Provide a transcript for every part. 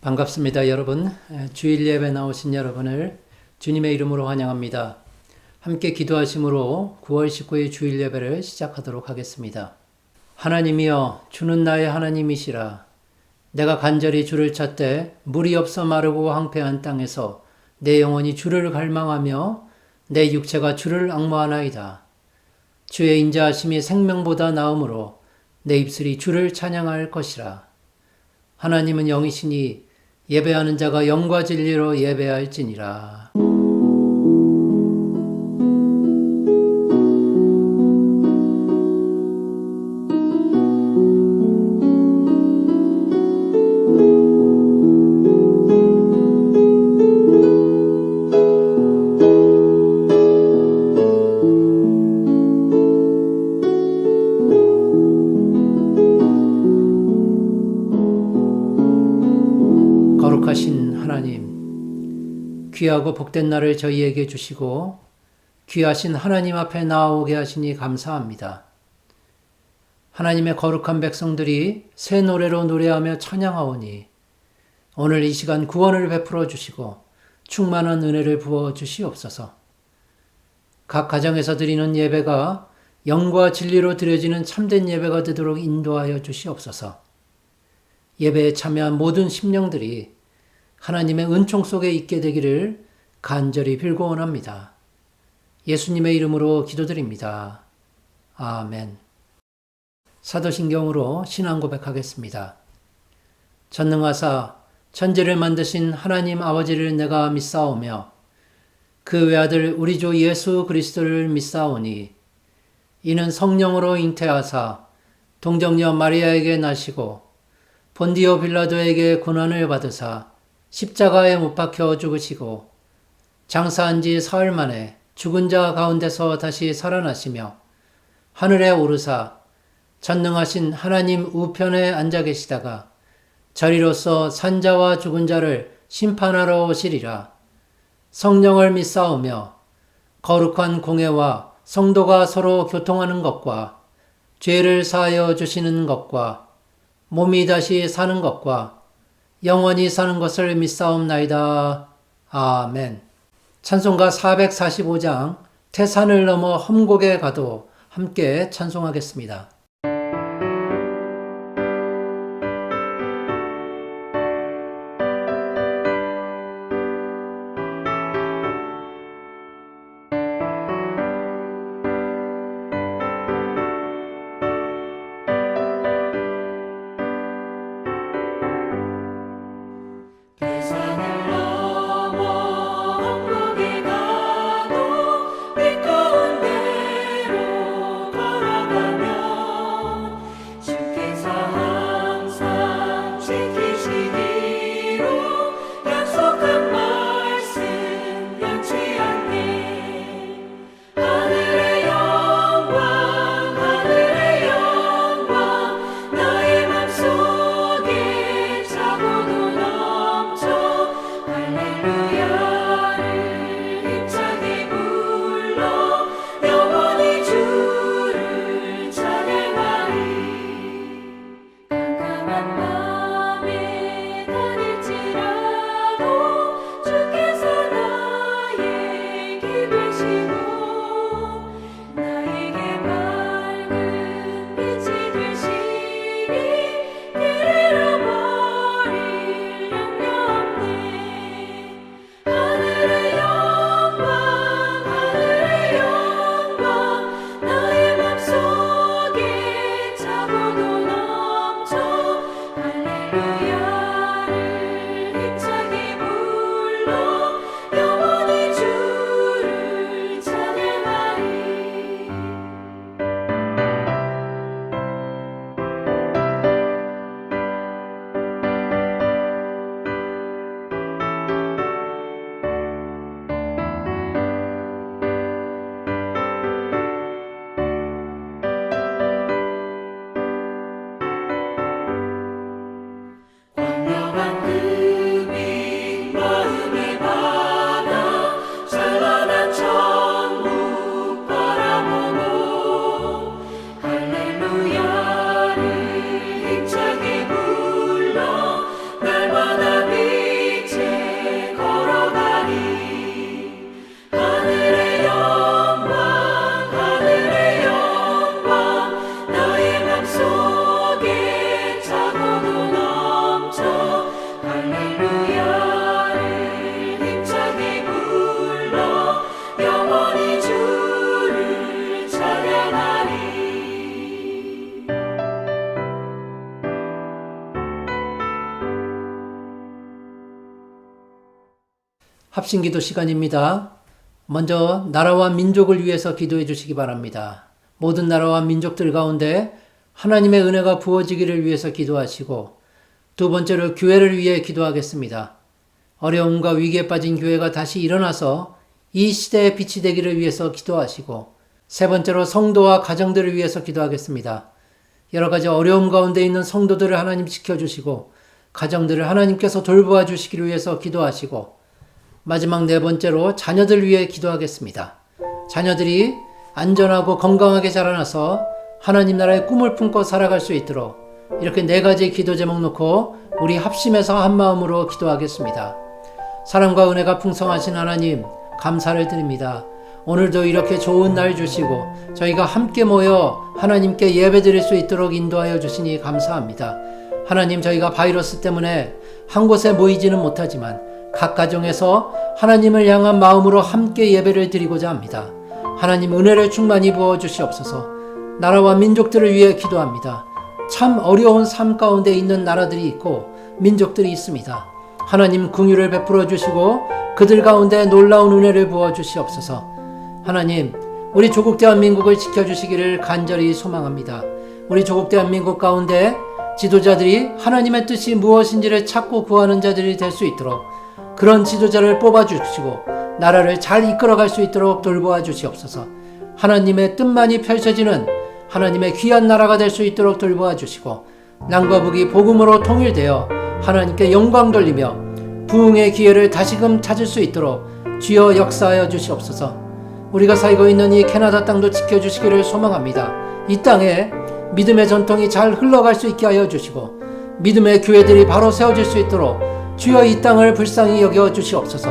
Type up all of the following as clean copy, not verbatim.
반갑습니다, 여러분. 주일 예배 나오신 여러분을 주님의 이름으로 환영합니다. 함께 기도하심으로 9월 19일 주일 예배를 시작하도록 하겠습이다. 하나님이여, 주는 나의 하나님이시라. 내가 간절히 주를 찾되 물이 없어 마르고 황폐한 땅에서 내 영혼이 주를 갈망하며 내 육체가 주를 앙모하나이다. 주의 인자하심이 생명보다 나음으로 내 입술이 주를 찬양할 것이라. 하나님은 영이시니 예배하는 자가 영과 진리로 예배할지니라. 거룩하신 하나님, 귀하고 복된 날을 저희에게 주시고 귀하신 하나님 앞에 나아오게 하시니 감사합니다. 하나님의 거룩한 백성들이 새 노래로 노래하며 찬양하오니 오늘 이 시간 구원을 베풀어 주시고 충만한 은혜를 부어 주시옵소서. 각 가정에서 드리는 예배가 영과 진리로 드려지는 참된 예배가 되도록 인도하여 주시옵소서. 예배에 참여한 모든 심령들이 하나님의 은총 속에 있게 되기를 간절히 빌고 원합니다. 예수님의 이름으로 기도드립니다. 아멘. 사도신경으로 신앙 고백하겠습니다. 전능하사 천지를 만드신 하나님 아버지를 내가 믿사오며 그 외아들 우리 주 예수 그리스도를 믿사오니 이는 성령으로 잉태하사 동정녀 마리아에게 나시고 본디오 빌라도에게 고난을 받으사 십자가에 못 박혀 죽으시고 장사한 지 사흘 만에 죽은 자 가운데서 다시 살아나시며 하늘에 오르사 전능하신 하나님 우편에 앉아 계시다가 저리로서 산자와 죽은 자를 심판하러 오시리라. 성령을 믿사오며 거룩한 공회와 성도가 서로 교통하는 것과 죄를 사하여 주시는 것과 몸이 다시 사는 것과 영원히 사는 것을 믿사옵나이다. 아멘. 찬송가 445장 태산을 넘어 험곡에 가도 함께 찬송하겠습니다. 합심기도 시간입니다. 먼저 나라와 민족을 위해서 기도해 주시기 바랍니다. 모든 나라와 민족들 가운데 하나님의 은혜가 부어지기를 위해서 기도하시고, 두 번째로 교회를 위해 기도하겠습니다. 어려움과 위기에 빠진 교회가 다시 일어나서 이 시대의 빛이 되기를 위해서 기도하시고, 세 번째로 성도와 가정들을 위해서 기도하겠습니다. 여러 가지 어려움 가운데 있는 성도들을 하나님 지켜주시고 가정들을 하나님께서 돌보아 주시기를 위해서 기도하시고, 마지막 네 번째로 자녀들 위해 기도하겠습니다. 자녀들이 안전하고 건강하게 자라나서 하나님 나라의 꿈을 품고 살아갈 수 있도록 이렇게 네 가지 기도 제목 놓고 우리 합심해서 한 마음으로 기도하겠습니다. 사랑과 은혜가 풍성하신 하나님, 감사를 드립니다. 오늘도 이렇게 좋은 날 주시고 저희가 함께 모여 하나님께 예배드릴 수 있도록 인도하여 주시니 감사합니다. 하나님, 저희가 바이러스 때문에 한 곳에 모이지는 못하지만 각 가정에서 하나님을 향한 마음으로 함께 예배를 드리고자 합니다. 하나님, 은혜를 충만히 부어 주시옵소서. 나라와 민족들을 위해 기도합니다. 참 어려운 삶 가운데 있는 나라들이 있고 민족들이 있습니다. 하나님, 긍휼을 베풀어 주시고 그들 가운데 놀라운 은혜를 부어 주시옵소서. 하나님, 우리 조국 대한민국을 지켜주시기를 간절히 소망합니다. 우리 조국 대한민국 가운데 지도자들이 하나님의 뜻이 무엇인지를 찾고 구하는 자들이 될 수 있도록 그런 지도자를 뽑아주시고 나라를 잘 이끌어갈 수 있도록 돌보아 주시옵소서. 하나님의 뜻만이 펼쳐지는 하나님의 귀한 나라가 될 수 있도록 돌보아 주시고, 남과 북이 복음으로 통일되어 하나님께 영광 돌리며 부흥의 기회를 다시금 찾을 수 있도록 주여 역사하여 주시옵소서. 우리가 살고 있는 이 캐나다 땅도 지켜주시기를 소망합니다. 이 땅에 믿음의 전통이 잘 흘러갈 수 있게 하여 주시고 믿음의 교회들이 바로 세워질 수 있도록 주여 이 땅을 불쌍히 여겨 주시옵소서.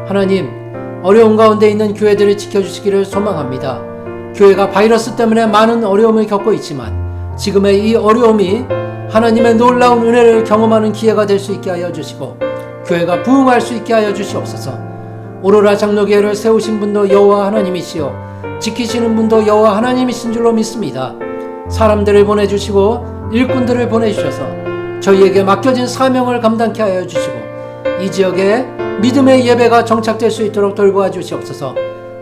하나님, 어려운 가운데 있는 교회들을 지켜주시기를 소망합니다. 교회가 바이러스 때문에 많은 어려움을 겪고 있지만 지금의 이 어려움이 하나님의 놀라운 은혜를 경험하는 기회가 될 수 있게 하여 주시고 교회가 부흥할 수 있게 하여 주시옵소서. 오로라 장로교회를 세우신 분도 여호와 하나님이시요 지키시는 분도 여호와 하나님이신 줄로 믿습니다. 사람들을 보내주시고 일꾼들을 보내주셔서 저희에게 맡겨진 사명을 감당케 하여 주시고 이 지역에 믿음의 예배가 정착될 수 있도록 돌보아 주시옵소서.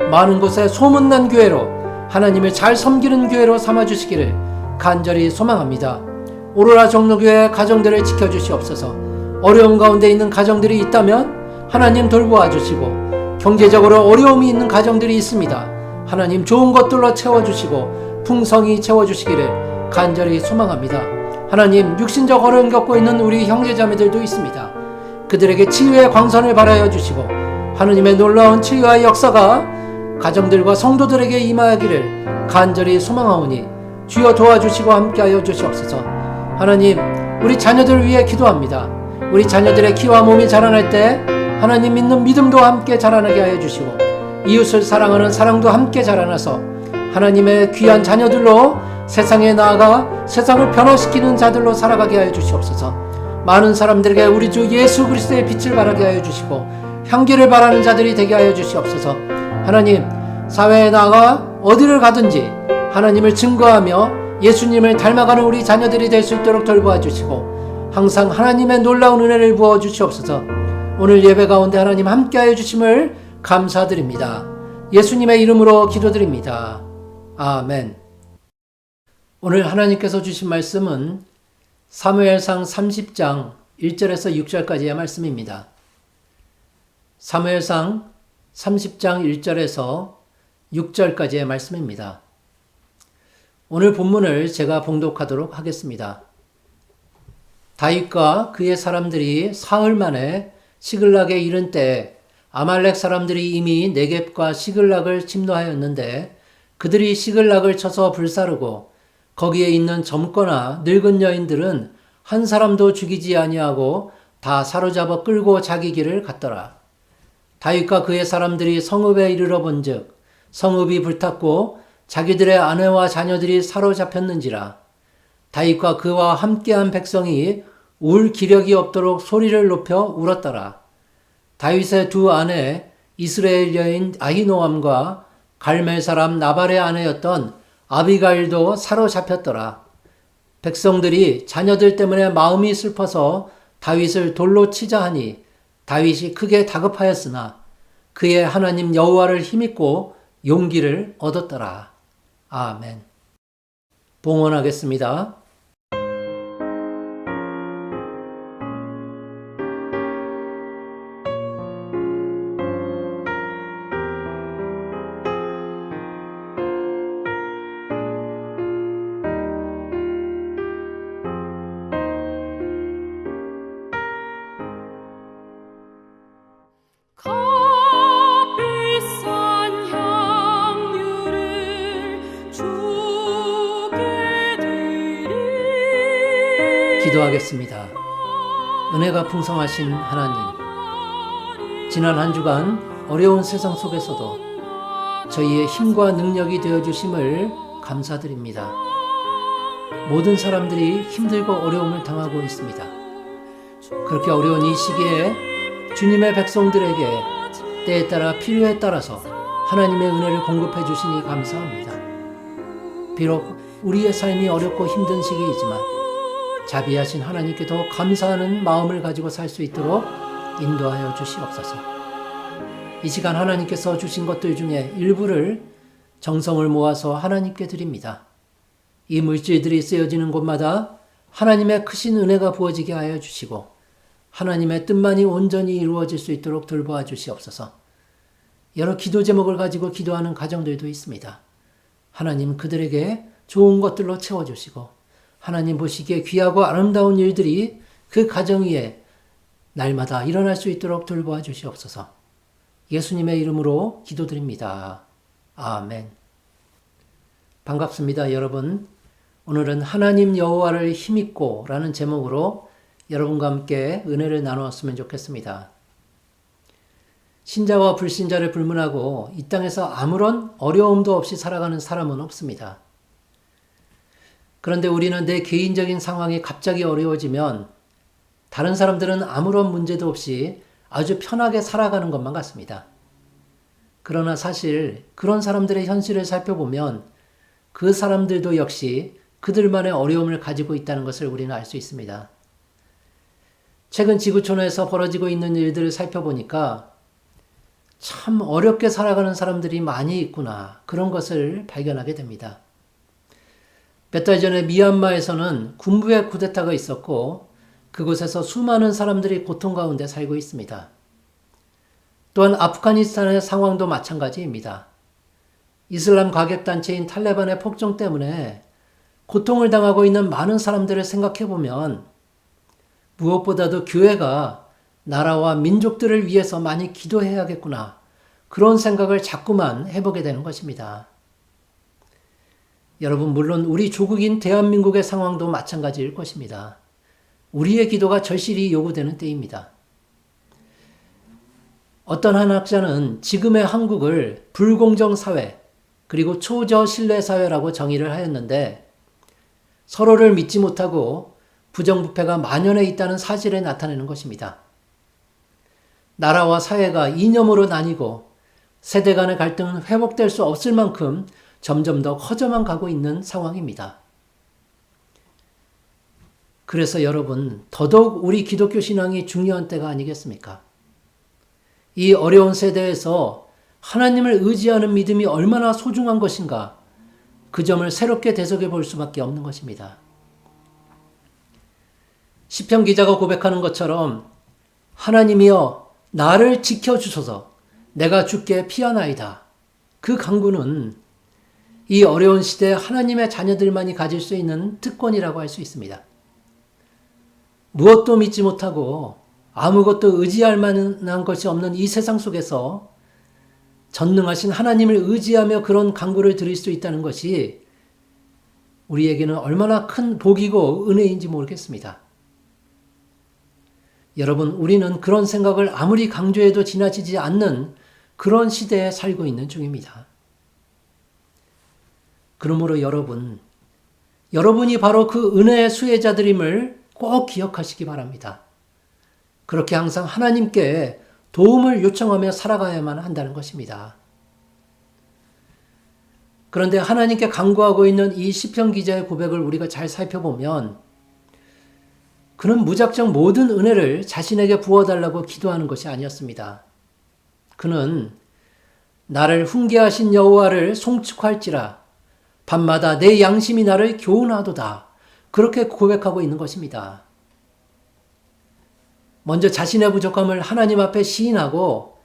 많은 곳에 소문난 교회로 하나님을 잘 섬기는 교회로 삼아주시기를 간절히 소망합니다. 오로라 장로교회 가정들을 지켜주시옵소서. 어려운 가운데 있는 가정들이 있다면 하나님 돌보아 주시고, 경제적으로 어려움이 있는 가정들이 있습니다. 하나님 좋은 것들로 채워주시고 풍성히 채워주시기를 간절히 소망합니다. 하나님, 육신적 어려움 겪고 있는 우리 형제자매들도 있습니다. 그들에게 치유의 광선을 발하여 주시고 하나님의 놀라운 치유의 역사가 가정들과 성도들에게 임하기를 간절히 소망하오니 주여 도와주시고 함께하여 주시옵소서. 하나님, 우리 자녀들을 위해 기도합니다. 우리 자녀들의 키와 몸이 자라날 때 하나님 믿는 믿음도 함께 자라나게 하여 주시고 이웃을 사랑하는 사랑도 함께 자라나서 하나님의 귀한 자녀들로 세상에 나아가 세상을 변화시키는 자들로 살아가게 하여 주시옵소서. 많은 사람들에게 우리 주 예수 그리스도의 빛을 발하게 하여 주시고 향기를 바라는 자들이 되게 하여 주시옵소서. 하나님, 사회에 나아가 어디를 가든지 하나님을 증거하며 예수님을 닮아가는 우리 자녀들이 될 수 있도록 돌보아 주시고 항상 하나님의 놀라운 은혜를 부어 주시옵소서. 오늘 예배 가운데 하나님 함께하여 주심을 감사드립니다. 예수님의 이름으로 기도드립니다. 아멘. 오늘 하나님께서 주신 말씀은 사무엘상 30장 1절에서 6절까지의 말씀입니다. 사무엘상 30장 1절에서 6절까지의 말씀입니다. 오늘 본문을 제가 봉독하도록 하겠습니다. 다윗과 그의 사람들이 사흘 만에 시글락에 이른 때에 아말렉 사람들이 이미 네겝과 시글락을 침노하였는데 그들이 시글락을 쳐서 불사르고 거기에 있는 젊거나 늙은 여인들은 한 사람도 죽이지 아니하고 다 사로잡아 끌고 자기 길을 갔더라. 다윗과 그의 사람들이 성읍에 이르러 본즉 성읍이 불탔고 자기들의 아내와 자녀들이 사로잡혔는지라. 다윗과 그와 함께한 백성이 울 기력이 없도록 소리를 높여 울었더라. 다윗의 두 아내 이스라엘 여인 아히노암과 갈멜 사람 나발의 아내였던 아비가일도 사로잡혔더라. 백성들이 자녀들 때문에 마음이 슬퍼서 다윗을 돌로 치자 하니 다윗이 크게 다급하였으나 그의 하나님 여호와를 힘입고 용기를 얻었더라. 아멘. 봉헌하겠습니다. 값비싼 향유를 주께 드리. 기도하겠습니다. 은혜가 풍성하신 하나님, 지난 한 주간 어려운 세상 속에서도 저희의 힘과 능력이 되어주심을 감사드립니다. 모든 사람들이 힘들고 어려움을 당하고 있습니다. 그렇게 어려운 이 시기에 주님의 백성들에게 때에 따라 필요에 따라서 하나님의 은혜를 공급해 주시니 감사합니다. 비록 우리의 삶이 어렵고 힘든 시기이지만 자비하신 하나님께 더 감사하는 마음을 가지고 살 수 있도록 인도하여 주시옵소서. 이 시간 하나님께서 주신 것들 중에 일부를 정성을 모아서 하나님께 드립니다. 이 물질들이 쓰여지는 곳마다 하나님의 크신 은혜가 부어지게 하여 주시고 하나님의 뜻만이 온전히 이루어질 수 있도록 돌보아 주시옵소서. 여러 기도 제목을 가지고 기도하는 가정들도 있습니다. 하나님 그들에게 좋은 것들로 채워주시고 하나님 보시기에 귀하고 아름다운 일들이 그 가정 위에 날마다 일어날 수 있도록 돌보아 주시옵소서. 예수님의 이름으로 기도드립니다. 아멘. 반갑습니다, 여러분. 오늘은 하나님 여호와를 힘입고 라는 제목으로 여러분과 함께 은혜를 나누었으면 좋겠습니다. 신자와 불신자를 불문하고 이 땅에서 아무런 어려움도 없이 살아가는 사람은 없습니다. 그런데 우리는 내 개인적인 상황이 갑자기 어려워지면 다른 사람들은 아무런 문제도 없이 아주 편하게 살아가는 것만 같습니다. 그러나 사실 그런 사람들의 현실을 살펴보면 그 사람들도 역시 그들만의 어려움을 가지고 있다는 것을 우리는 알 수 있습니다. 최근 지구촌에서 벌어지고 있는 일들을 살펴보니까 참 어렵게 살아가는 사람들이 많이 있구나, 그런 것을 발견하게 됩니다. 몇 달 전에 미얀마에서는 군부의 쿠데타가 있었고 그곳에서 수많은 사람들이 고통 가운데 살고 있습니다. 또한 아프가니스탄의 상황도 마찬가지입니다. 이슬람 과격단체인 탈레반의 폭정 때문에 고통을 당하고 있는 많은 사람들을 생각해보면 무엇보다도 교회가 나라와 민족들을 위해서 많이 기도해야겠구나, 그런 생각을 자꾸만 해보게 되는 것입니다. 여러분, 물론 우리 조국인 대한민국의 상황도 마찬가지일 것입니다. 우리의 기도가 절실히 요구되는 때입니다. 어떤 한 학자는 지금의 한국을 불공정 사회 그리고 초저신뢰 사회라고 정의를 하였는데, 서로를 믿지 못하고 부정부패가 만연해 있다는 사실을 나타내는 것입니다. 나라와 사회가 이념으로 나뉘고 세대 간의 갈등은 회복될 수 없을 만큼 점점 더 커져만 가고 있는 상황입니다. 그래서 여러분, 더더욱 우리 기독교 신앙이 중요한 때가 아니겠습니까? 이 어려운 세대에서 하나님을 의지하는 믿음이 얼마나 소중한 것인가, 그 점을 새롭게 되새겨 볼 수밖에 없는 것입니다. 시편 기자가 고백하는 것처럼 하나님이여 나를 지켜주소서, 내가 주께 피하나이다. 그 간구는 이 어려운 시대에 하나님의 자녀들만이 가질 수 있는 특권이라고 할 수 있습니다. 무엇도 믿지 못하고 아무것도 의지할 만한 것이 없는 이 세상 속에서 전능하신 하나님을 의지하며 그런 간구를 드릴 수 있다는 것이 우리에게는 얼마나 큰 복이고 은혜인지 모르겠습니다. 여러분, 우리는 그런 생각을 아무리 강조해도 지나치지 않는 그런 시대에 살고 있는 중입니다. 그러므로 여러분이 바로 그 은혜의 수혜자들임을 꼭 기억하시기 바랍니다. 그렇게 항상 하나님께 도움을 요청하며 살아가야만 한다는 것입니다. 그런데 하나님께 간구하고 있는 이 시편 기자의 고백을 우리가 잘 살펴보면 그는 무작정 모든 은혜를 자신에게 부어달라고 기도하는 것이 아니었습니다. 그는 나를 훈계하신 여호와를 송축할지라 밤마다 내 양심이 나를 교훈하도다. 그렇게 고백하고 있는 것입니다. 먼저 자신의 부족함을 하나님 앞에 시인하고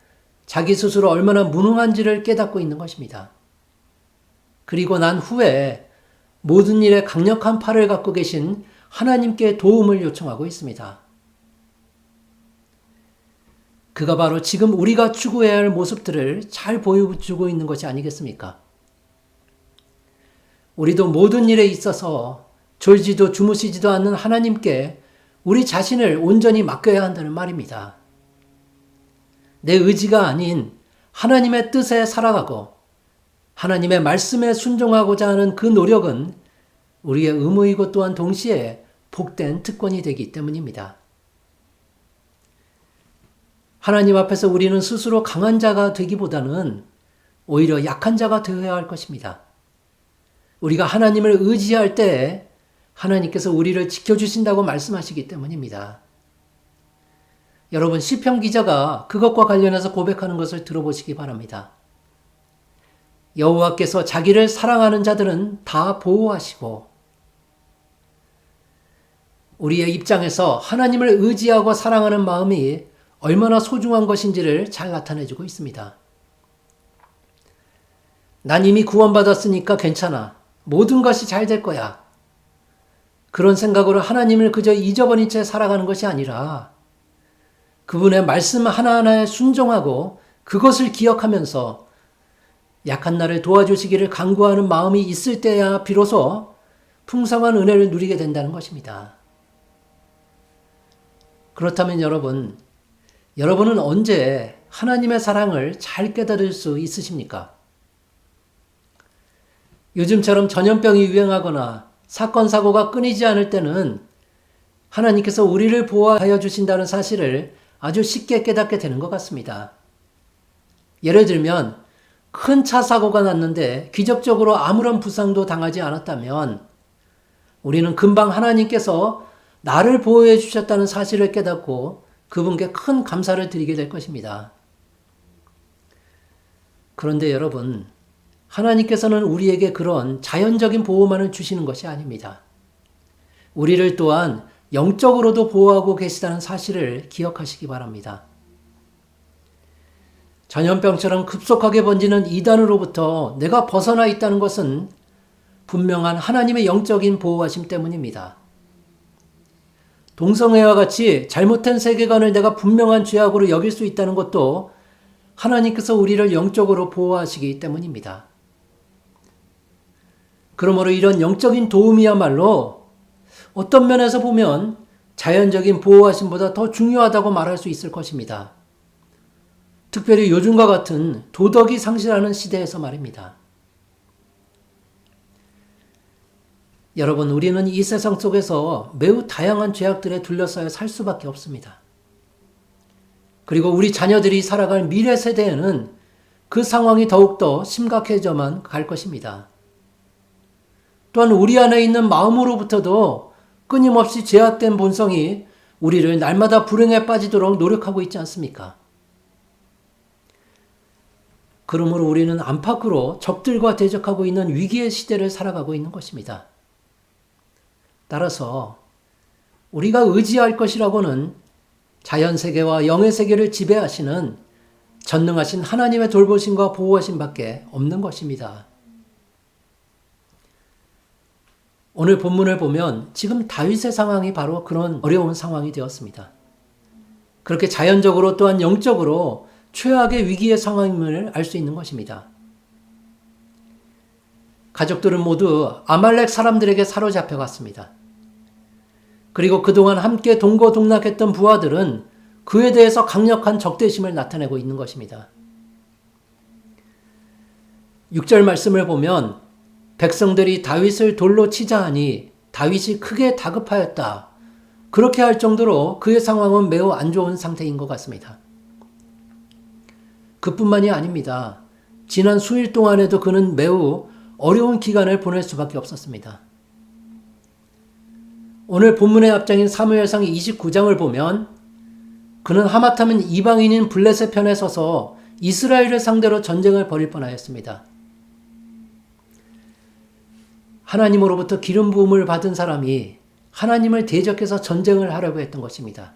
자기 스스로 얼마나 무능한지를 깨닫고 있는 것입니다. 그리고 난 후에 모든 일에 강력한 팔을 갖고 계신 하나님께 도움을 요청하고 있습니다. 그가 바로 지금 우리가 추구해야 할 모습들을 잘 보여주고 있는 것이 아니겠습니까? 우리도 모든 일에 있어서 졸지도 주무시지도 않는 하나님께 우리 자신을 온전히 맡겨야 한다는 말입니다. 내 의지가 아닌 하나님의 뜻에 살아가고 하나님의 말씀에 순종하고자 하는 그 노력은 우리의 의무이고 또한 동시에 복된 특권이 되기 때문입니다. 하나님 앞에서 우리는 스스로 강한 자가 되기보다는 오히려 약한 자가 되어야 할 것입니다. 우리가 하나님을 의지할 때 하나님께서 우리를 지켜주신다고 말씀하시기 때문입니다. 여러분, 시편 기자가 그것과 관련해서 고백하는 것을 들어보시기 바랍니다. 여호와께서 자기를 사랑하는 자들은 다 보호하시고, 우리의 입장에서 하나님을 의지하고 사랑하는 마음이 얼마나 소중한 것인지를 잘 나타내주고 있습니다. 난 이미 구원받았으니까 괜찮아. 모든 것이 잘 될 거야. 그런 생각으로 하나님을 그저 잊어버린 채 살아가는 것이 아니라 그분의 말씀 하나하나에 순종하고 그것을 기억하면서 약한 나를 도와주시기를 간구하는 마음이 있을 때야 비로소 풍성한 은혜를 누리게 된다는 것입니다. 그렇다면 여러분은 언제 하나님의 사랑을 잘 깨달을 수 있으십니까? 요즘처럼 전염병이 유행하거나 사건, 사고가 끊이지 않을 때는 하나님께서 우리를 보호하여 주신다는 사실을 아주 쉽게 깨닫게 되는 것 같습니다. 예를 들면 큰 차 사고가 났는데 기적적으로 아무런 부상도 당하지 않았다면 우리는 금방 하나님께서 나를 보호해 주셨다는 사실을 깨닫고 그분께 큰 감사를 드리게 될 것입니다. 그런데 여러분, 하나님께서는 우리에게 그런 자연적인 보호만을 주시는 것이 아닙니다. 우리를 또한 영적으로도 보호하고 계시다는 사실을 기억하시기 바랍니다. 전염병처럼 급속하게 번지는 이단으로부터 내가 벗어나 있다는 것은 분명한 하나님의 영적인 보호하심 때문입니다. 동성애와 같이 잘못된 세계관을 내가 분명한 죄악으로 여길 수 있다는 것도 하나님께서 우리를 영적으로 보호하시기 때문입니다. 그러므로 이런 영적인 도움이야말로 어떤 면에서 보면 자연적인 보호하심보다 더 중요하다고 말할 수 있을 것입니다. 특별히 요즘과 같은 도덕이 상실하는 시대에서 말입니다. 여러분, 우리는 이 세상 속에서 매우 다양한 죄악들에 둘러싸여 살 수밖에 없습니다. 그리고 우리 자녀들이 살아갈 미래 세대에는 그 상황이 더욱더 심각해져만 갈 것입니다. 또한 우리 안에 있는 마음으로부터도 끊임없이 죄악된 본성이 우리를 날마다 불행에 빠지도록 노력하고 있지 않습니까? 그러므로 우리는 안팎으로 적들과 대적하고 있는 위기의 시대를 살아가고 있는 것입니다. 따라서 우리가 의지할 것이라고는 자연세계와 영의 세계를 지배하시는 전능하신 하나님의 돌보심과 보호하심 밖에 없는 것입니다. 오늘 본문을 보면 지금 다윗의 상황이 바로 그런 어려운 상황이 되었습니다. 그렇게 자연적으로 또한 영적으로 최악의 위기의 상황임을 알 수 있는 것입니다. 가족들은 모두 아말렉 사람들에게 사로잡혀 갔습니다. 그리고 그동안 함께 동고동락했던 부하들은 그에 대해서 강력한 적대심을 나타내고 있는 것입니다. 6절 말씀을 보면 백성들이 다윗을 돌로 치자 하니 다윗이 크게 다급하였다. 그렇게 할 정도로 그의 상황은 매우 안 좋은 상태인 것 같습니다. 그뿐만이 아닙니다. 지난 수일 동안에도 그는 매우 어려운 기간을 보낼 수밖에 없었습니다. 오늘 본문의 앞장인 사무엘상 29장을 보면 그는 하마터면 이방인인 블레셋 편에 서서 이스라엘을 상대로 전쟁을 벌일 뻔하였습니다. 하나님으로부터 기름 부음을 받은 사람이 하나님을 대적해서 전쟁을 하려고 했던 것입니다.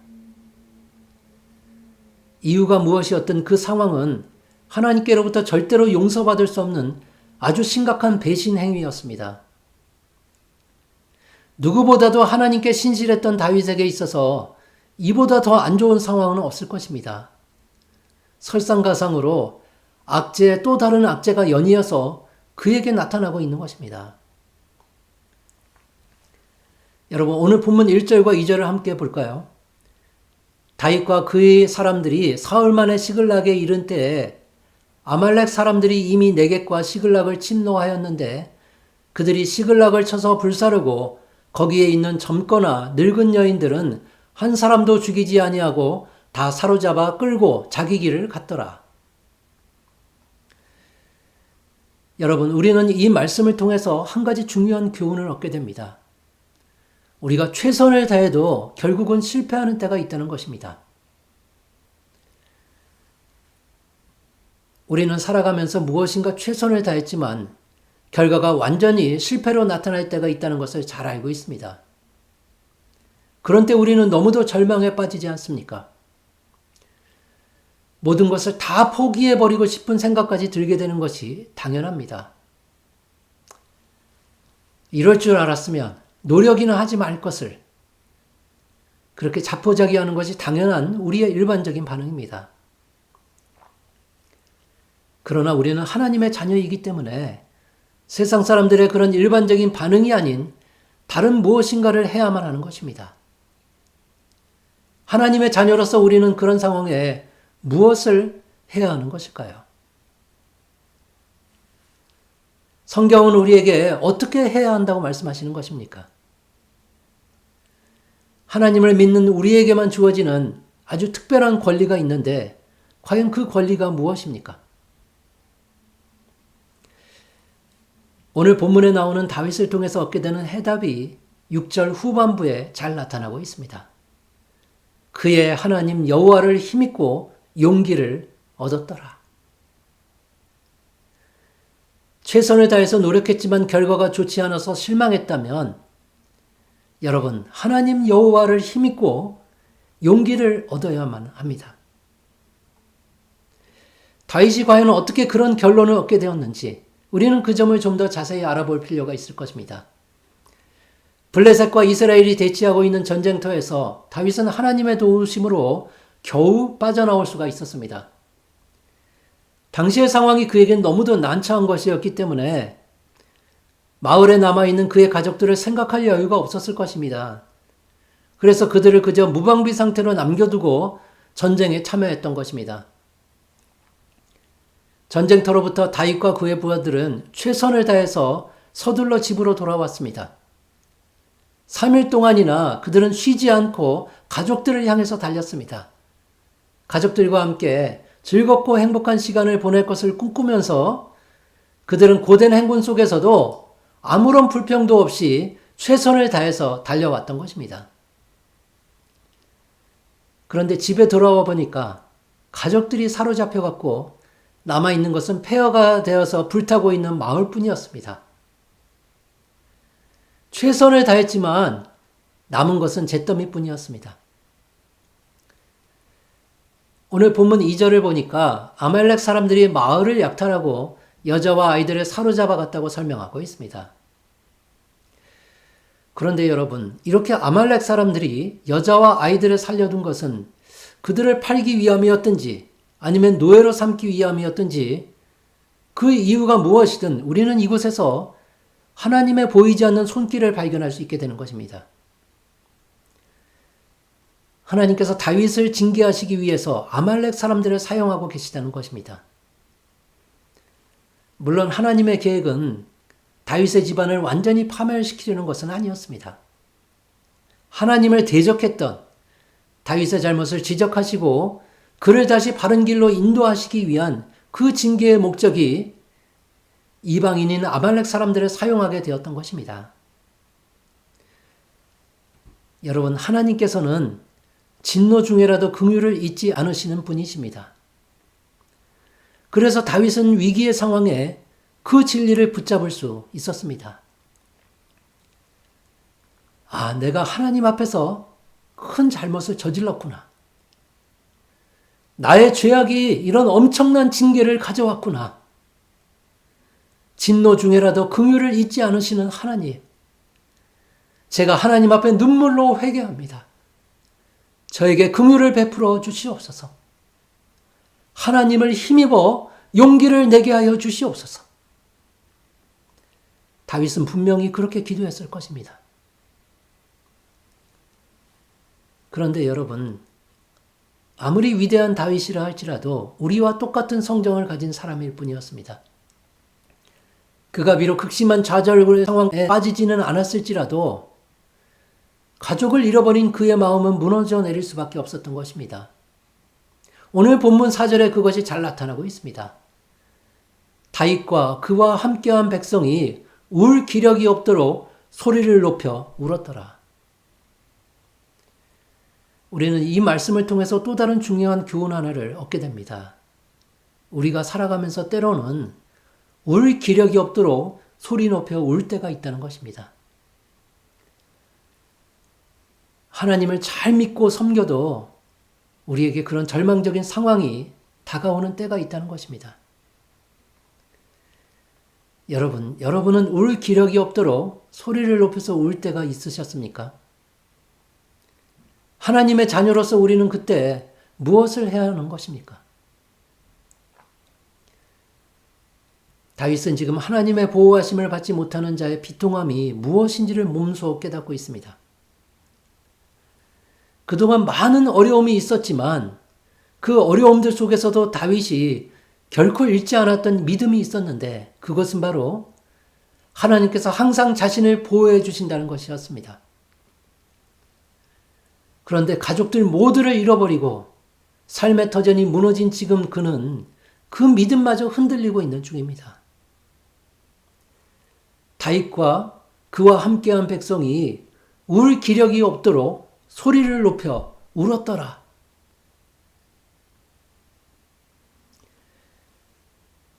이유가 무엇이었든 그 상황은 하나님께로부터 절대로 용서받을 수 없는 아주 심각한 배신 행위였습니다. 누구보다도 하나님께 신실했던 다윗에게 있어서 이보다 더 안 좋은 상황은 없을 것입니다. 설상가상으로 악재에 또 다른 악재가 연이어서 그에게 나타나고 있는 것입니다. 여러분, 오늘 본문 1절과 2절을 함께 볼까요? 다윗과 그의 사람들이 사흘 만에 시글락에 이른 때에 아말렉 사람들이 이미 네겝과 시글락을 침노하였는데 그들이 시글락을 쳐서 불사르고 거기에 있는 젊거나 늙은 여인들은 한 사람도 죽이지 아니하고 다 사로잡아 끌고 자기 길을 갔더라. 여러분, 우리는 이 말씀을 통해서 한 가지 중요한 교훈을 얻게 됩니다. 우리가 최선을 다해도 결국은 실패하는 때가 있다는 것입니다. 우리는 살아가면서 무엇인가 최선을 다했지만 결과가 완전히 실패로 나타날 때가 있다는 것을 잘 알고 있습니다. 그런 때 우리는 너무도 절망에 빠지지 않습니까? 모든 것을 다 포기해버리고 싶은 생각까지 들게 되는 것이 당연합니다. 이럴 줄 알았으면 노력이나 하지 말 것을, 그렇게 자포자기하는 것이 당연한 우리의 일반적인 반응입니다. 그러나 우리는 하나님의 자녀이기 때문에 세상 사람들의 그런 일반적인 반응이 아닌 다른 무엇인가를 해야만 하는 것입니다. 하나님의 자녀로서 우리는 그런 상황에 무엇을 해야 하는 것일까요? 성경은 우리에게 어떻게 해야 한다고 말씀하시는 것입니까? 하나님을 믿는 우리에게만 주어지는 아주 특별한 권리가 있는데 과연 그 권리가 무엇입니까? 오늘 본문에 나오는 다윗을 통해서 얻게 되는 해답이 6절 후반부에 잘 나타나고 있습니다. 그의 하나님 여호와를 힘입고 용기를 얻었더라. 최선을 다해서 노력했지만 결과가 좋지 않아서 실망했다면 여러분, 하나님 여호와를 힘입고 용기를 얻어야만 합니다. 다윗이 과연 어떻게 그런 결론을 얻게 되었는지 우리는 그 점을 좀 더 자세히 알아볼 필요가 있을 것입니다. 블레셋과 이스라엘이 대치하고 있는 전쟁터에서 다윗은 하나님의 도우심으로 겨우 빠져나올 수가 있었습니다. 당시의 상황이 그에겐 너무도 난처한 것이었기 때문에 마을에 남아있는 그의 가족들을 생각할 여유가 없었을 것입니다. 그래서 그들을 그저 무방비 상태로 남겨두고 전쟁에 참여했던 것입니다. 전쟁터로부터 다윗과 그의 부하들은 최선을 다해서 서둘러 집으로 돌아왔습니다. 3일 동안이나 그들은 쉬지 않고 가족들을 향해서 달렸습니다. 가족들과 함께 즐겁고 행복한 시간을 보낼 것을 꿈꾸면서 그들은 고된 행군 속에서도 아무런 불평도 없이 최선을 다해서 달려왔던 것입니다. 그런데 집에 돌아와 보니까 가족들이 사로잡혀갖고 남아있는 것은 폐허가 되어서 불타고 있는 마을뿐이었습니다. 최선을 다했지만 남은 것은 잿더미뿐이었습니다. 오늘 본문 2절을 보니까 아말렉 사람들이 마을을 약탈하고 여자와 아이들을 사로잡아 갔다고 설명하고 있습니다. 그런데 여러분, 이렇게 아말렉 사람들이 여자와 아이들을 살려둔 것은 그들을 팔기 위함이었든지 아니면 노예로 삼기 위함이었든지 그 이유가 무엇이든 우리는 이곳에서 하나님의 보이지 않는 손길을 발견할 수 있게 되는 것입니다. 하나님께서 다윗을 징계하시기 위해서 아말렉 사람들을 사용하고 계시다는 것입니다. 물론 하나님의 계획은 다윗의 집안을 완전히 파멸시키려는 것은 아니었습니다. 하나님을 대적했던 다윗의 잘못을 지적하시고 그를 다시 바른 길로 인도하시기 위한 그 징계의 목적이 이방인인 아말렉 사람들을 사용하게 되었던 것입니다. 여러분, 하나님께서는 진노 중에라도 긍휼을 잊지 않으시는 분이십니다. 그래서 다윗은 위기의 상황에 그 진리를 붙잡을 수 있었습니다. 아, 내가 하나님 앞에서 큰 잘못을 저질렀구나. 나의 죄악이 이런 엄청난 징계를 가져왔구나. 진노 중에라도 긍휼을 잊지 않으시는 하나님. 제가 하나님 앞에 눈물로 회개합니다. 저에게 긍휼을 베풀어 주시옵소서. 하나님을 힘입어 용기를 내게 하여 주시옵소서. 다윗은 분명히 그렇게 기도했을 것입니다. 그런데 여러분, 아무리 위대한 다윗이라 할지라도 우리와 똑같은 성정을 가진 사람일 뿐이었습니다. 그가 비록 극심한 좌절 상황에 빠지지는 않았을지라도 가족을 잃어버린 그의 마음은 무너져 내릴 수밖에 없었던 것입니다. 오늘 본문 4절에 그것이 잘 나타나고 있습니다. 다윗과 그와 함께한 백성이 울 기력이 없도록 소리를 높여 울었더라. 우리는 이 말씀을 통해서 또 다른 중요한 교훈 하나를 얻게 됩니다. 우리가 살아가면서 때로는 울 기력이 없도록 소리 높여 울 때가 있다는 것입니다. 하나님을 잘 믿고 섬겨도 우리에게 그런 절망적인 상황이 다가오는 때가 있다는 것입니다. 여러분은 울 기력이 없도록 소리를 높여서 울 때가 있으셨습니까? 하나님의 자녀로서 우리는 그때 무엇을 해야 하는 것입니까? 다윗은 지금 하나님의 보호하심을 받지 못하는 자의 비통함이 무엇인지를 몸소 깨닫고 있습니다. 그동안 많은 어려움이 있었지만 그 어려움들 속에서도 다윗이 결코 잃지 않았던 믿음이 있었는데 그것은 바로 하나님께서 항상 자신을 보호해 주신다는 것이었습니다. 그런데 가족들 모두를 잃어버리고 삶의 터전이 무너진 지금 그는 그 믿음마저 흔들리고 있는 중입니다. 다윗과 그와 함께한 백성이 울 기력이 없도록 소리를 높여 울었더라.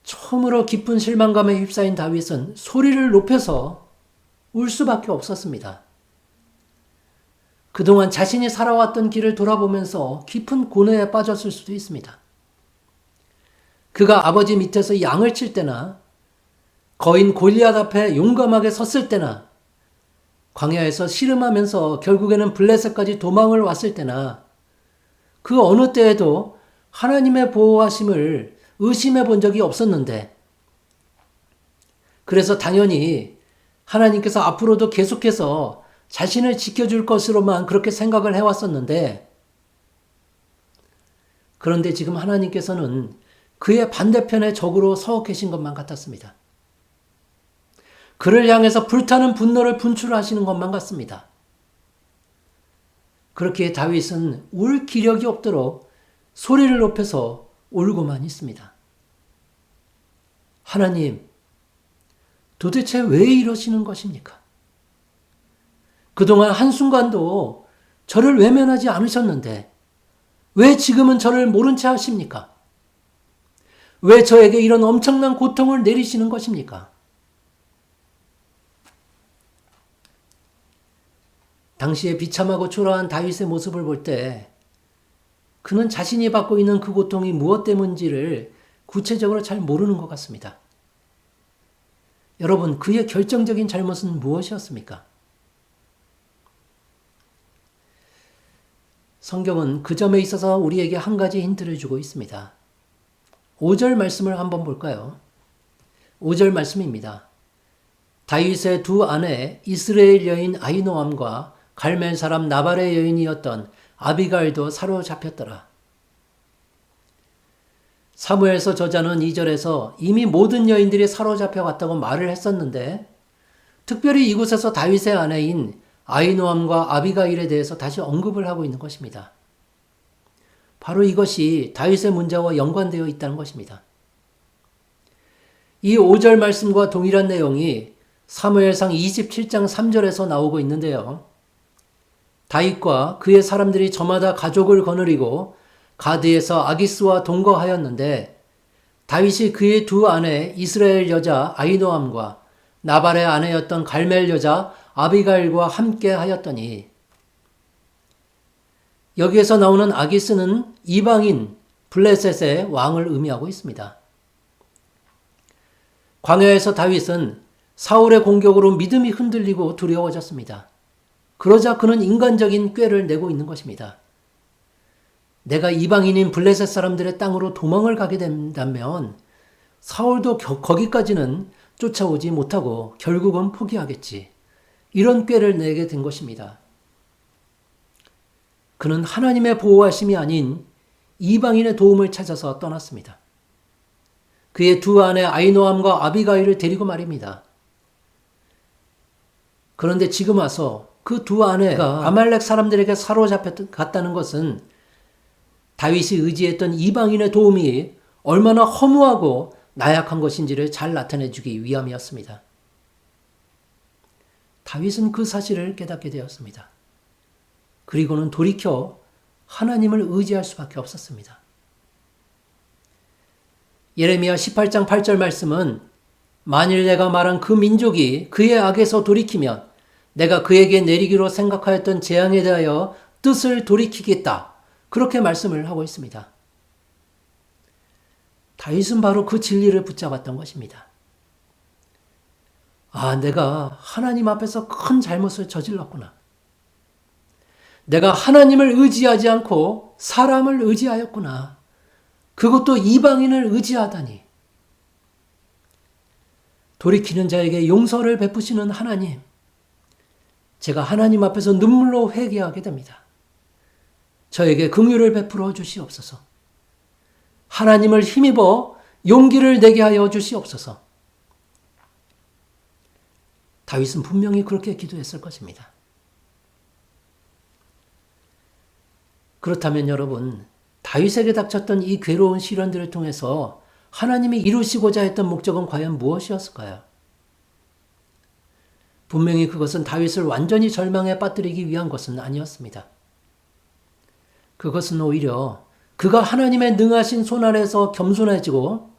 처음으로 깊은 실망감에 휩싸인 다윗은 소리를 높여서 울 수밖에 없었습니다. 그동안 자신이 살아왔던 길을 돌아보면서 깊은 고뇌에 빠졌을 수도 있습니다. 그가 아버지 밑에서 양을 칠 때나 거인 골리앗 앞에 용감하게 섰을 때나 광야에서 씨름하면서 결국에는 블레셋까지 도망을 왔을 때나 그 어느 때에도 하나님의 보호하심을 의심해 본 적이 없었는데 그래서 당연히 하나님께서 앞으로도 계속해서 자신을 지켜줄 것으로만 그렇게 생각을 해왔었는데 그런데 지금 하나님께서는 그의 반대편에 적으로 서 계신 것만 같았습니다. 그를 향해서 불타는 분노를 분출하시는 것만 같습니다. 그렇게 다윗은 울 기력이 없도록 소리를 높여서 울고만 있습니다. 하나님, 도대체 왜 이러시는 것입니까? 그동안 한순간도 저를 외면하지 않으셨는데 왜 지금은 저를 모른 채 하십니까? 왜 저에게 이런 엄청난 고통을 내리시는 것입니까? 당시에 비참하고 초라한 다윗의 모습을 볼 때 그는 자신이 받고 있는 그 고통이 무엇 때문인지를 구체적으로 잘 모르는 것 같습니다. 여러분, 그의 결정적인 잘못은 무엇이었습니까? 성경은 그 점에 있어서 우리에게 한 가지 힌트를 주고 있습니다. 5절 말씀을 한번 볼까요? 5절 말씀입니다. 다윗의 두 아내 이스라엘 여인 아히노암과 갈멜 사람 나발의 여인이었던 아비가일도 사로잡혔더라. 사무엘서 저자는 2절에서 이미 모든 여인들이 사로잡혀 갔다고 말을 했었는데 특별히 이곳에서 다윗의 아내인 아히노암과 아비가일에 대해서 다시 언급을 하고 있는 것입니다. 바로 이것이 다윗의 문제와 연관되어 있다는 것입니다. 이 5절 말씀과 동일한 내용이 사무엘상 27장 3절에서 나오고 있는데요. 다윗과 그의 사람들이 저마다 가족을 거느리고 가드에서 아기스와 동거하였는데 다윗이 그의 두 아내 이스라엘 여자 아히노암과 나발의 아내였던 갈멜 여자 아비가일과 함께 하였더니, 여기에서 나오는 아기스는 이방인 블레셋의 왕을 의미하고 있습니다. 광야에서 다윗은 사울의 공격으로 믿음이 흔들리고 두려워졌습니다. 그러자 그는 인간적인 꾀를 내고 있는 것입니다. 내가 이방인인 블레셋 사람들의 땅으로 도망을 가게 된다면 사울도 거기까지는 쫓아오지 못하고 결국은 포기하겠지. 이런 꾀를 내게 된 것입니다. 그는 하나님의 보호하심이 아닌 이방인의 도움을 찾아서 떠났습니다. 그의 두 아내 아히노암과 아비가일을 데리고 말입니다. 그런데 지금 와서 그 두 아내가 아말렉 사람들에게 사로잡혔다는 것은 다윗이 의지했던 이방인의 도움이 얼마나 허무하고 나약한 것인지를 잘 나타내주기 위함이었습니다. 다윗은 그 사실을 깨닫게 되었습니다. 그리고는 돌이켜 하나님을 의지할 수밖에 없었습니다. 예레미야 18장 8절 말씀은 만일 내가 말한 그 민족이 그의 악에서 돌이키면 내가 그에게 내리기로 생각하였던 재앙에 대하여 뜻을 돌이키겠다. 그렇게 말씀을 하고 있습니다. 다윗은 바로 그 진리를 붙잡았던 것입니다. 내가 하나님 앞에서 큰 잘못을 저질렀구나. 내가 하나님을 의지하지 않고 사람을 의지하였구나. 그것도 이방인을 의지하다니. 돌이키는 자에게 용서를 베푸시는 하나님. 제가 하나님 앞에서 눈물로 회개하게 됩니다. 저에게 긍휼을 베풀어 주시옵소서. 하나님을 힘입어 용기를 내게 하여 주시옵소서. 다윗은 분명히 그렇게 기도했을 것입니다. 그렇다면 여러분, 다윗에게 닥쳤던 이 괴로운 시련들을 통해서 하나님이 이루시고자 했던 목적은 과연 무엇이었을까요? 분명히 그것은 다윗을 완전히 절망에 빠뜨리기 위한 것은 아니었습니다. 그것은 오히려 그가 하나님의 능하신 손 아래서 겸손해지고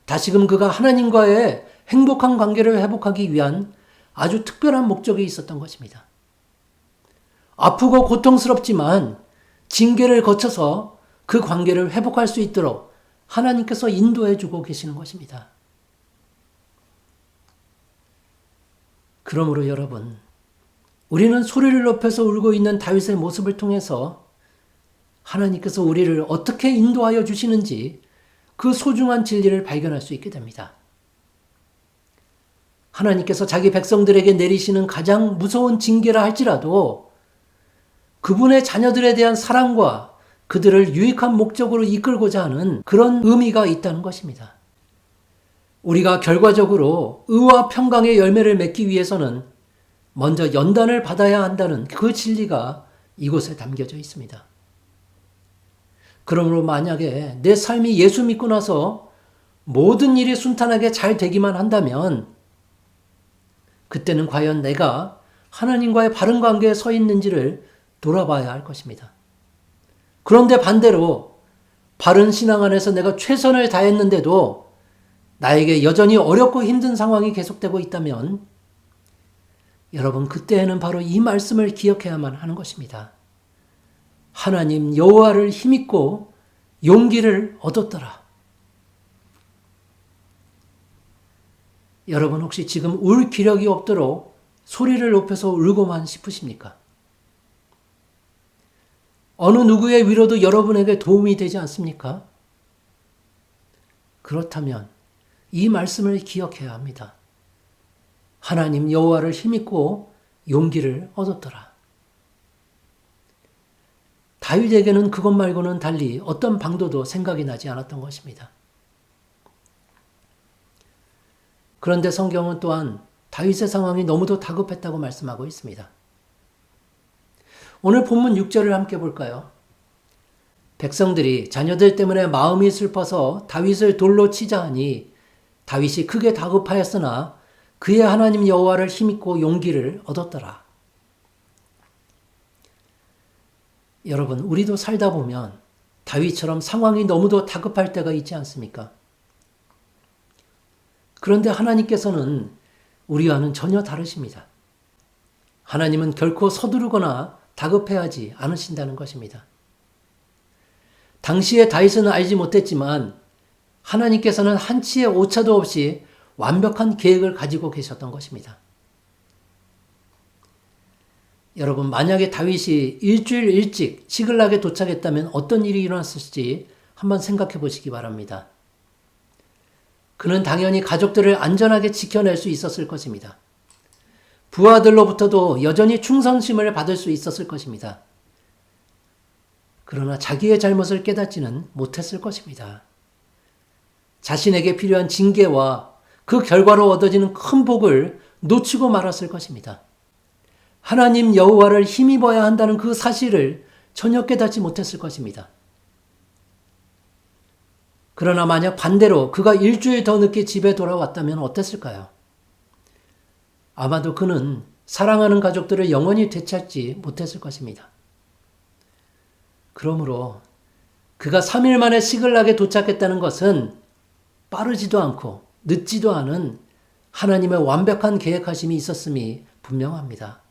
다시금 그가 하나님과의 행복한 관계를 회복하기 위한 아주 특별한 목적이 있었던 것입니다. 아프고 고통스럽지만 징계를 거쳐서 그 관계를 회복할 수 있도록 하나님께서 인도해 주고 계시는 것입니다. 그러므로 여러분, 우리는 소리를 높여서 울고 있는 다윗의 모습을 통해서 하나님께서 우리를 어떻게 인도하여 주시는지 그 소중한 진리를 발견할 수 있게 됩니다. 하나님께서 자기 백성들에게 내리시는 가장 무서운 징계라 할지라도 그분의 자녀들에 대한 사랑과 그들을 유익한 목적으로 이끌고자 하는 그런 의미가 있다는 것입니다. 우리가 결과적으로 의와 평강의 열매를 맺기 위해서는 먼저 연단을 받아야 한다는 그 진리가 이곳에 담겨져 있습니다. 그러므로 만약에 내 삶이 예수 믿고 나서 모든 일이 순탄하게 잘 되기만 한다면 그때는 과연 내가 하나님과의 바른 관계에 서 있는지를 돌아봐야 할 것입니다. 그런데 반대로 바른 신앙 안에서 내가 최선을 다했는데도 나에게 여전히 어렵고 힘든 상황이 계속되고 있다면 여러분, 그때에는 바로 이 말씀을 기억해야만 하는 것입니다. 하나님 여호와를 힘입고 용기를 얻었더라. 여러분, 혹시 지금 울 기력이 없도록 소리를 높여서 울고만 싶으십니까? 어느 누구의 위로도 여러분에게 도움이 되지 않습니까? 그렇다면 이 말씀을 기억해야 합니다. 하나님 여호와를 힘입고 용기를 얻었더라. 다윗에게는 그것 말고는 달리 어떤 방도도 생각이 나지 않았던 것입니다. 그런데 성경은 또한 다윗의 상황이 너무도 다급했다고 말씀하고 있습니다. 오늘 본문 6절을 함께 볼까요? 백성들이 자녀들 때문에 마음이 슬퍼서 다윗을 돌로 치자 하니 다윗이 크게 다급하였으나 그의 하나님 여호와를 힘입고 용기를 얻었더라. 여러분, 우리도 살다 보면 다윗처럼 상황이 너무도 다급할 때가 있지 않습니까? 그런데 하나님께서는 우리와는 전혀 다르십니다. 하나님은 결코 서두르거나 다급해하지 않으신다는 것입니다. 당시에 다윗은 알지 못했지만 하나님께서는 한치의 오차도 없이 완벽한 계획을 가지고 계셨던 것입니다. 여러분, 만약에 다윗이 일주일 일찍 시글락에 도착했다면 어떤 일이 일어났을지 한번 생각해 보시기 바랍니다. 그는 당연히 가족들을 안전하게 지켜낼 수 있었을 것입니다. 부하들로부터도 여전히 충성심을 받을 수 있었을 것입니다. 그러나 자기의 잘못을 깨닫지는 못했을 것입니다. 자신에게 필요한 징계와 그 결과로 얻어지는 큰 복을 놓치고 말았을 것입니다. 하나님 여호와를 힘입어야 한다는 그 사실을 전혀 깨닫지 못했을 것입니다. 그러나 만약 반대로 그가 일주일 더 늦게 집에 돌아왔다면 어땠을까요? 아마도 그는 사랑하는 가족들을 영원히 되찾지 못했을 것입니다. 그러므로 그가 3일 만에 시글락에 도착했다는 것은 빠르지도 않고 늦지도 않은 하나님의 완벽한 계획하심이 있었음이 분명합니다.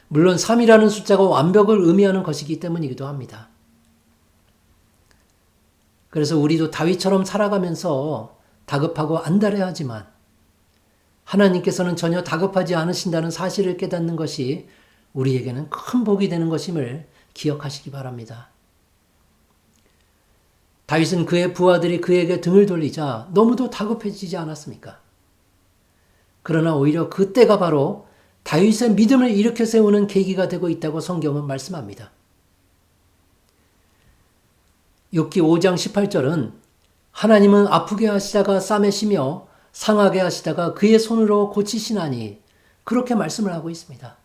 물론 3이라는 숫자가 완벽을 의미하는 것이기 때문이기도 합니다. 그래서 우리도 다윗처럼 살아가면서 다급하고 안달해하지만 하나님께서는 전혀 다급하지 않으신다는 사실을 깨닫는 것이 우리에게는 큰 복이 되는 것임을 기억하시기 바랍니다. 다윗은 그의 부하들이 그에게 등을 돌리자 너무도 다급해지지 않았습니까? 그러나 오히려 그때가 바로 다윗의 믿음을 일으켜 세우는 계기가 되고 있다고 성경은 말씀합니다. 욥기 5장 18절은 하나님은 아프게 하시다가 싸매시며 상하게 하시다가 그의 손으로 고치시나니 그렇게 말씀을 하고 있습니다.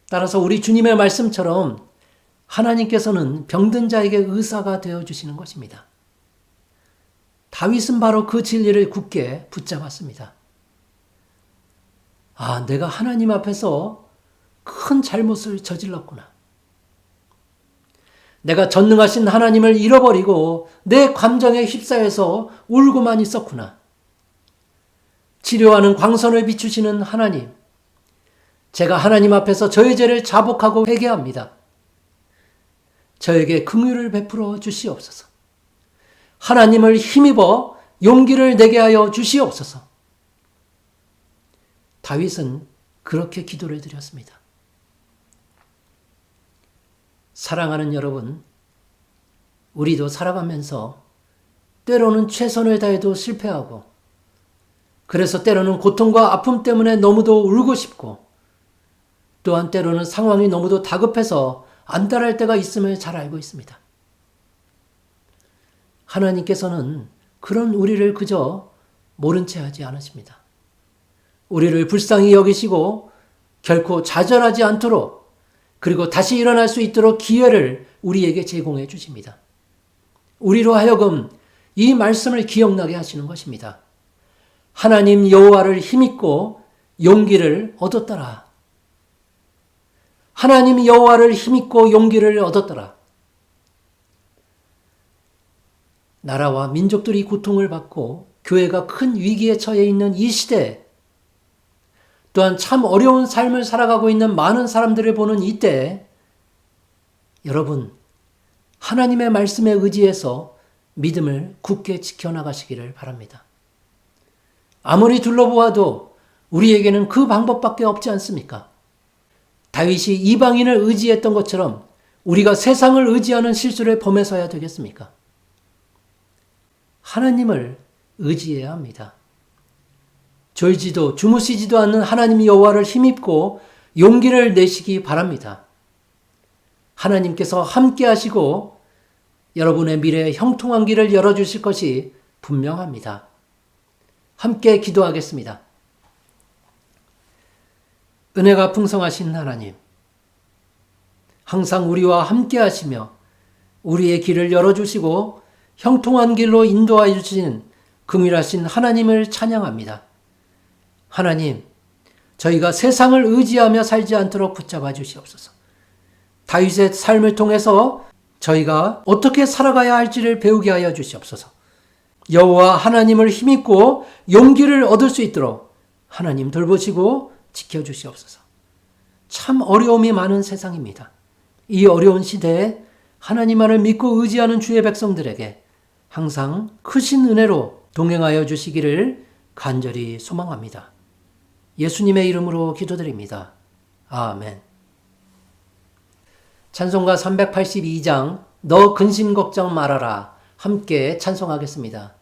따라서 우리 주님의 말씀처럼 하나님께서는 병든 자에게 의사가 되어주시는 것입니다. 다윗은 바로 그 진리를 굳게 붙잡았습니다. 아, 내가 하나님 앞에서 큰 잘못을 저질렀구나. 내가 전능하신 하나님을 잃어버리고 내 감정에 휩싸여서 울고만 있었구나. 치료하는 광선을 비추시는 하나님, 제가 하나님 앞에서 저의 죄를 자복하고 회개합니다. 저에게 긍휼을 베풀어 주시옵소서. 하나님을 힘입어 용기를 내게 하여 주시옵소서. 다윗은 그렇게 기도를 드렸습니다. 사랑하는 여러분, 우리도 살아가면서 때로는 최선을 다해도 실패하고, 그래서 때로는 고통과 아픔 때문에 너무도 울고 싶고, 또한 때로는 상황이 너무도 다급해서 안달할 때가 있음을 잘 알고 있습니다. 하나님께서는 그런 우리를 그저 모른 채 하지 않으십니다. 우리를 불쌍히 여기시고 결코 좌절하지 않도록, 그리고 다시 일어날 수 있도록 기회를 우리에게 제공해 주십니다. 우리로 하여금 이 말씀을 기억나게 하시는 것입니다. 하나님 여호와를 힘입고 용기를 얻었더라. 하나님 여호와를 힘입고 용기를 얻었더라. 나라와 민족들이 고통을 받고 교회가 큰 위기에 처해 있는 이 시대에, 또한 참 어려운 삶을 살아가고 있는 많은 사람들을 보는 이때에 여러분, 하나님의 말씀에 의지해서 믿음을 굳게 지켜나가시기를 바랍니다. 아무리 둘러보아도 우리에게는 그 방법밖에 없지 않습니까? 다윗이 이방인을 의지했던 것처럼 우리가 세상을 의지하는 실수를 범해서야 되겠습니까? 하나님을 의지해야 합니다. 졸지도 주무시지도 않는 하나님 여호와를 힘입고 용기를 내시기 바랍니다. 하나님께서 함께 하시고 여러분의 미래에 형통한 길을 열어주실 것이 분명합니다. 함께 기도하겠습니다. 은혜가 풍성하신 하나님, 항상 우리와 함께 하시며 우리의 길을 열어주시고 형통한 길로 인도하여 주시는 긍휼하신 하나님을 찬양합니다. 하나님, 저희가 세상을 의지하며 살지 않도록 붙잡아 주시옵소서. 다윗의 삶을 통해서 저희가 어떻게 살아가야 할지를 배우게 하여 주시옵소서. 여호와 하나님을 힘입고 용기를 얻을 수 있도록 하나님 돌보시고 지켜주시옵소서. 참 어려움이 많은 세상입니다. 이 어려운 시대에 하나님만을 믿고 의지하는 주의 백성들에게 항상 크신 은혜로 동행하여 주시기를 간절히 소망합니다. 예수님의 이름으로 기도드립니다. 아멘. 찬송가 382장 너 근심 걱정 말아라 함께 찬송하겠습니다.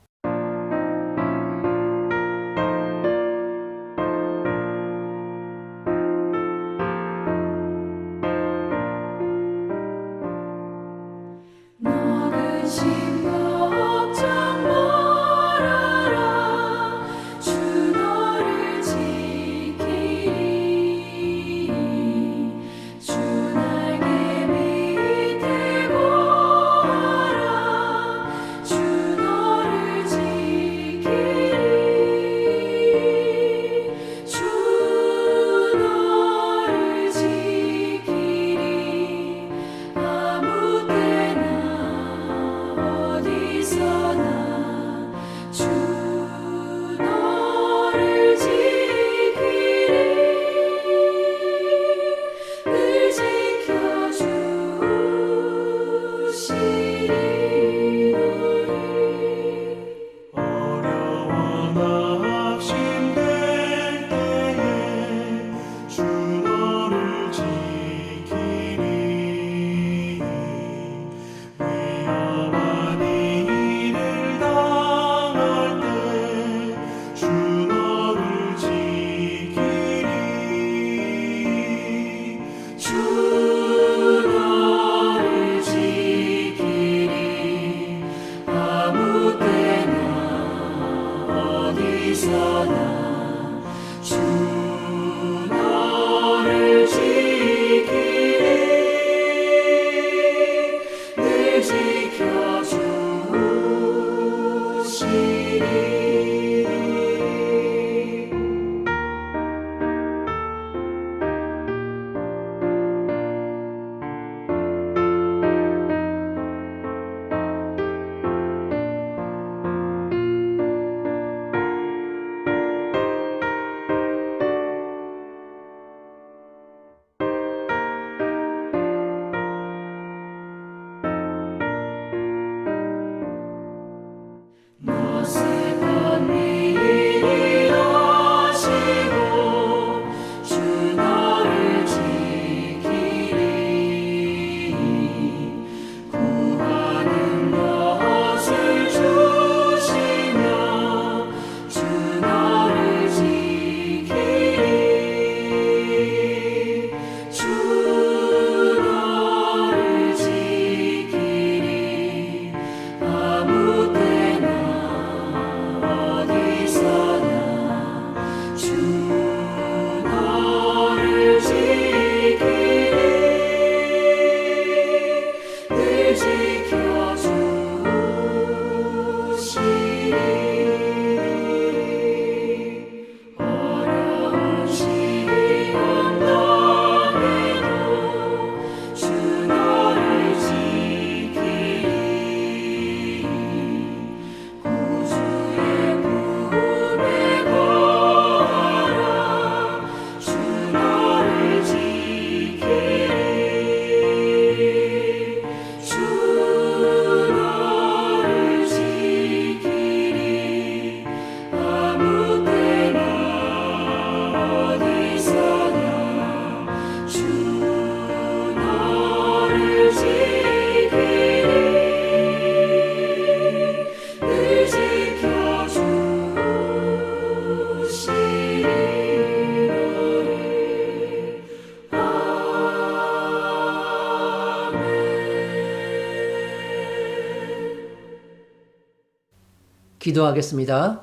기도하겠습니다.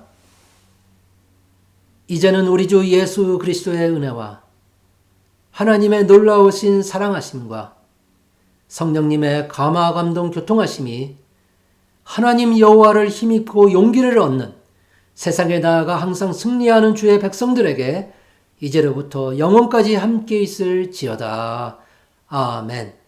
이제는 우리 주 예수 그리스도의 은혜와 하나님의 놀라우신 사랑하심과 성령님의 감화 감동 교통하심이 하나님 여호와를 힘입고 용기를 얻는 세상에 나아가 항상 승리하는 주의 백성들에게 이제로부터 영원까지 함께 있을지어다. 아멘.